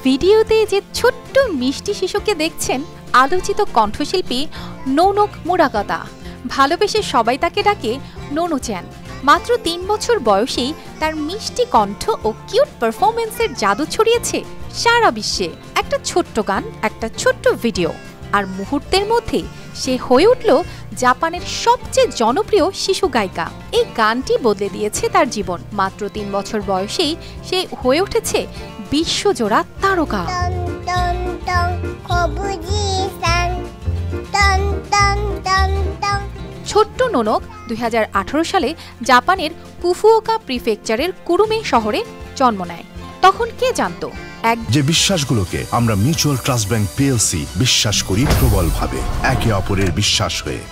ভিডিওতে যে ছোট্ট মিষ্টি শিশুকে দেখছেন আলোচিত কণ্ঠশিল্পী নোনক মুরাকাতা। ভালোবেসে সবাই তাকে ডাকে নোনো-চ্যান। মাত্র ৩ বছর বয়সেই তার মিষ্টি কণ্ঠ ও কিউট পারফরম্যান্সের জাদু ছড়িয়েছে সারা বিশ্বে। একটা ছোট্ট গান, একটা ছোট্ট ভিডিও, আর মুহূর্তের মধ্যে সে হয়ে উঠল জাপানের সবচেয়ে জনপ্রিয় শিশু গায়িকা। এই গানটি বদলে দিয়েছে তার জীবন। মাত্র ৩ বছর বয়সেই সে হয়ে উঠেছে বিশ্বজোড়া তারকা। ছোট্ট নোনক ২০১৮ সালে জাপানের ফুকুওকা প্রিফেকচারের কুরুমে শহরে জন্ম নেয়। তখন কে জানতো যে বিশ্বাসগুলোকে আমরা মিউচুয়াল ট্রাস্ট ব্যাংক পিএলসি বিশ্বাস করি প্রবলভাবে, একে অপরের বিশ্বাস হয়ে।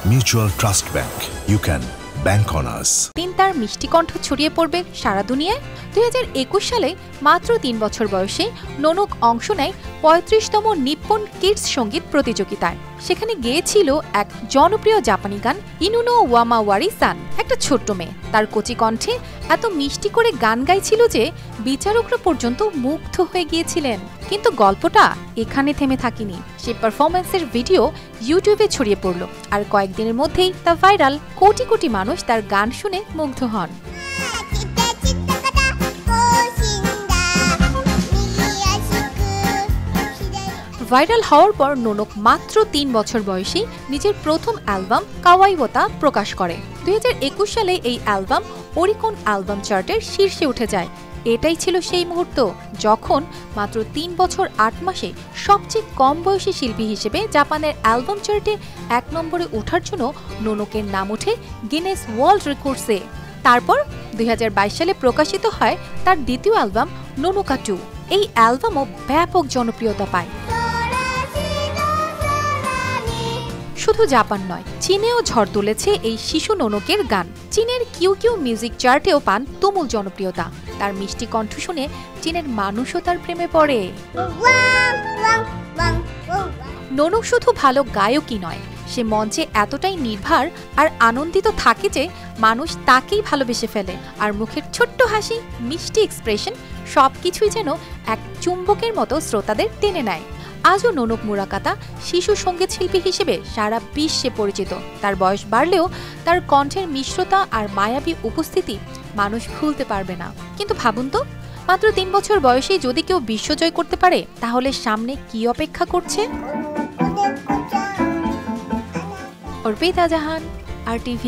Mutual trust bank, you can bank on us. তার মিষ্টি কণ্ঠ ছড়িয়ে পড়বে সারা দুনিয়ায়। ২০২১ সালে মাত্র ৩ বছর বয়সে নোনক অংশ নেয় ৩৫তম নিপ্পন কিডস সঙ্গীত প্রতিযোগিতায়। সেখানে গেয়েছিল এক জনপ্রিয় জাপানি গান ইনুনো ওয়ামাওয়ারি সান। একটা ছোট্ট মেয়ে তার কচি কণ্ঠে এত মিষ্টি করে গান গাইছিল যে বিচারকরা পর্যন্ত মুগ্ধ হয়ে গিয়েছিলেন। কিন্তু গল্পটা এখানে থেমে থাকেনি। সে পারফরম্যান্সের ভিডিও ইউটিউবে ছড়িয়ে পড়ল, আর কয়েকদিনের মধ্যেই তা ভাইরাল। কোটি কোটি মানুষ তার গান শুনে মুগ্ধ হন। ভাইরাল হওয়ার পর নোনক মাত্র ৩ বছর বয়সেই নিজের প্রথম অ্যালবাম কাওয়াইওতা প্রকাশ করে। ২০২১ সালে এই অ্যালবাম ওরিকন অ্যালবাম চার্টের শীর্ষে উঠে যায়। এটাই ছিল সেই মুহূর্ত যখন মাত্র ৩ বছর ৮ মাসে সবচেয়ে কম বয়সী শিল্পী হিসেবে জাপানের অ্যালবাম চার্টে ১ নম্বরে ওঠার জন্য নোনকের নাম ওঠে গিনেস ওয়ার্ল্ড রেকর্ডসে। তারপর ২০২২ সালে প্রকাশিত হয় তার দ্বিতীয় অ্যালবাম নোনোকা 2। এই অ্যালবামও ব্যাপক জনপ্রিয়তা পায়। শুধু জাপান নয়, চীনেও ঝড় তুলেছে এই শিশু নোনকের গান। চীনের কিউ মিউজিক চার্টেও পান তুমুল জনপ্রিয়তা। তার মিষ্টি কণ্ঠ শুনে চীনের মানুষও তার প্রেমে পড়ে। নোনক শুধু ভালো গায়কই নয়, সে মঞ্চে এতটাই নির্ভর আর আনন্দিত থাকে যে মানুষ তাকেই ভালোবেসে ফেলে। আর মুখের ছোট্ট হাসি, মিষ্টি এক্সপ্রেশন সবকিছুই যেন এক চুম্বকের মতো শ্রোতাদের টেনে নেয়। আজও নোনক মুরাকাতা শিশু সঙ্গীত শিল্পী হিসেবে সারা বিশ্বে পরিচিত। তার বয়স বাড়লেও তার কণ্ঠের মিশ্রতা আর মায়াবী উপস্থিতি মানুষ ভুলতে পারবে না। কিন্তু ভাবুন তো, মাত্র ৩ বছর বয়সে যদি কেউ বিশ্বজয় করতে পারে, তাহলে সামনে কি অপেক্ষা করছে? অর্পিতা জাহান, RTV।